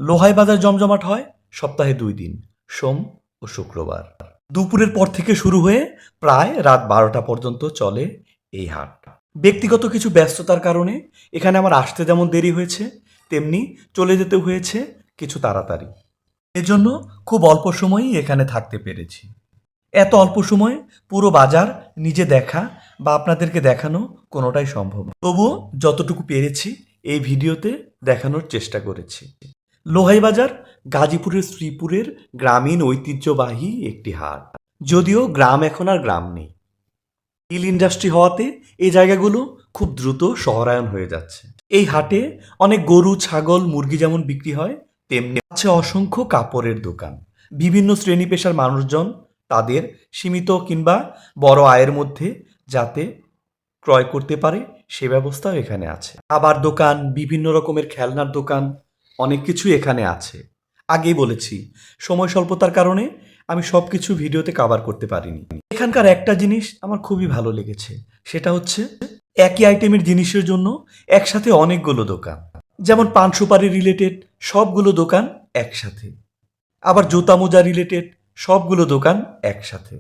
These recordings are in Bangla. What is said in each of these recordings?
লোহাই বাজার জমজমাট হয় সপ্তাহে 2 দিন, সোম ও শুক্রবার। দুপুরের পর থেকে শুরু হয়ে প্রায় রাত 12টা পর্যন্ত চলে এই হাট। ব্যক্তিগত কিছু ব্যস্ততার কারণে এখানে আমার আসতে যেমন দেরি হয়েছে, তেমনি চলে যেতে হয়েছে কিছু তাড়াতাড়ি। এজন্য খুব অল্প সময়ই এখানে থাকতে পেরেছি। এত অল্প সময়ে পুরো বাজার নিজে দেখা বা আপনাদেরকে দেখানো কোনোটাই সম্ভব না। তবুও যতটুকু পেরেছি এই ভিডিওতে দেখানোর চেষ্টা করেছি। লোহাই বাজার গাজীপুরের শ্রীপুরের গ্রামীণ ঐতিহ্যবাহী একটি হাট। যদিও গ্রাম এখন আর গ্রাম নেই। স্টিল ইন্ডাস্ট্রি হওয়াতে এই জায়গাগুলো খুব দ্রুত শহরায়ন হয়ে যাচ্ছে। এই হাটে অনেক গরু, ছাগল, মুরগি যেমন বিক্রি হয়, তেমনি আছে অসংখ্য কাপড়ের দোকান। বিভিন্ন শ্রেণী পেশার মানুষজন তাদের সীমিত কিংবা বড় আয়ের মধ্যে যাতে ক্রয় করতে পারে সে ব্যবস্থাও এখানে আছে। খাবার দোকান, বিভিন্ন রকমের খেলনার দোকান, অনেক কিছু এখানে আছে। আগেই বলেছি, সময় স্বল্পতার কারণে আমি সব কিছু ভিডিওতে কভার করতে পারিনি। এখানকার একটা জিনিস আমার খুবই ভালো লেগেছে, সেটা হচ্ছে একই আইটেমের জিনিসের জন্য একসাথে অনেকগুলো দোকান। যেমন পান সুপারি রিলেটেড সবগুলো দোকান একসাথে, আবার জুতা মোজা রিলেটেড সবগুলো দোকান একসাথে।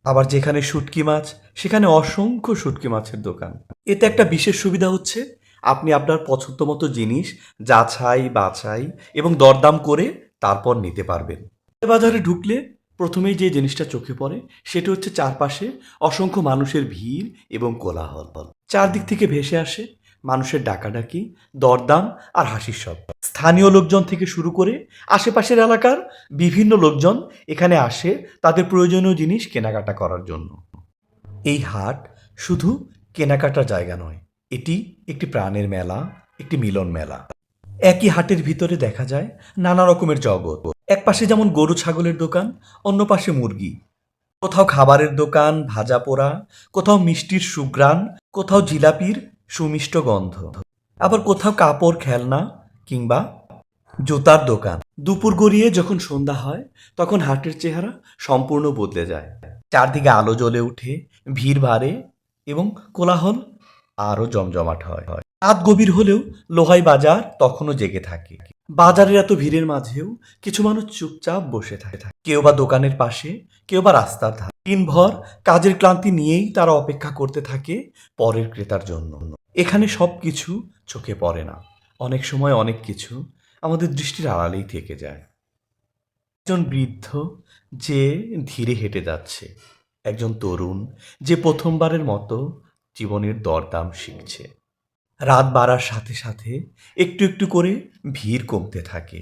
আবার যেখানে শুটকি মাছ, সেখানে অসংখ্য শুটকি মাছের দোকান। এতে একটা বিশেষ সুবিধা হচ্ছে আপনি আপনার পছন্দ মতো জিনিস যাচাই বাছাই এবং দরদাম করে তারপর নিতে পারবেন। বাজারে ঢুকলে প্রথমেই যে জিনিসটা চোখে পড়ে সেটা হচ্ছে চারপাশে অসংখ্য মানুষের ভিড় এবং কোলাহল। চারদিক থেকে ভেসে আসে মানুষের ডাকাডাকি, দরদাম আর হাসির শব্দ। স্থানীয় লোকজন থেকে শুরু করে আশেপাশের এলাকার বিভিন্ন লোকজন এখানে আসে তাদের প্রয়োজনীয় জিনিস কেনাকাটা করার জন্য। এই হাট শুধু কেনাকাটার জায়গা নয়, এটি একটি প্রাণের মেলা, একটি মিলন মেলা। একই হাটের ভিতরে দেখা যায় নানা রকমের জগৎ। এক পাশে যেমন গরু ছাগলের দোকান, অন্য পাশে মুরগি, কোথাও খাবারের দোকান, ভাজা পোড়া, কোথাও মিষ্টির সুঘ্রাণ, কোথাও জিলাপির সুমিষ্ট গন্ধ, আবার কোথাও কাপড়, খেলনা কিংবা জুতার দোকান। দুপুর গড়িয়ে যখন সন্ধ্যা হয় তখন হাটের চেহারা সম্পূর্ণ বদলে যায়। চারদিকে আলো জ্বলে ওঠে, ভিড় বাড়ে এবং কোলাহল আরও জমজমাট হয়। রাত গভীর হলেও লোহাই বাজার তখনও জেগে থাকে। বাজারের এত ভিড়ের মাঝেও কিছু মানুষ চুপচাপ বসে থাকে, কেউ বা দোকানের পাশে, কেউ বা রাস্তার ধারে। দিনভর কাজের ক্লান্তি নিয়েই তারা অপেক্ষা করতে থাকে পরের ক্রেতার জন্য। এখানে সব কিছু চোখে পড়ে না, অনেক সময় অনেক কিছু আমাদের দৃষ্টির আড়ালেই থেকে যায়। একজন বৃদ্ধ যে ধীরে হেঁটে যাচ্ছে, একজন তরুণ যে প্রথমবারের মতো জীবনের দরদাম শিখছে। রাত বাড়ার সাথে সাথে একটু একটু করে ভিড় কমতে থাকে,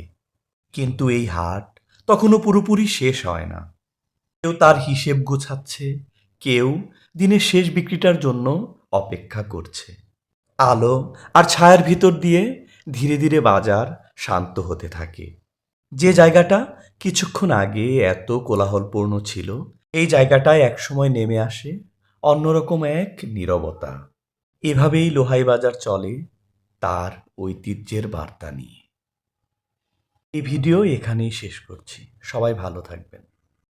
কিন্তু এই হাট তখনও পুরোপুরি শেষ হয় না। কেউ তার হিসেব গোছাচ্ছে, কেউ দিনের শেষ বিক্রিটার জন্য অপেক্ষা করছে। আলো আর ছায়ার ভিতর দিয়ে ধীরে ধীরে বাজার শান্ত হতে থাকে। যে জায়গাটা কিছুক্ষণ আগে এত কোলাহলপূর্ণ ছিল, এই জায়গাটায় একসময় নেমে আসে অন্যরকম এক নীরবতা। এভাবেই লোহাই বাজার চলে তার ঐতিহ্যের বার্তা নিয়ে। এই ভিডিও এখানেই শেষ করছি। সবাই ভালো থাকবেন।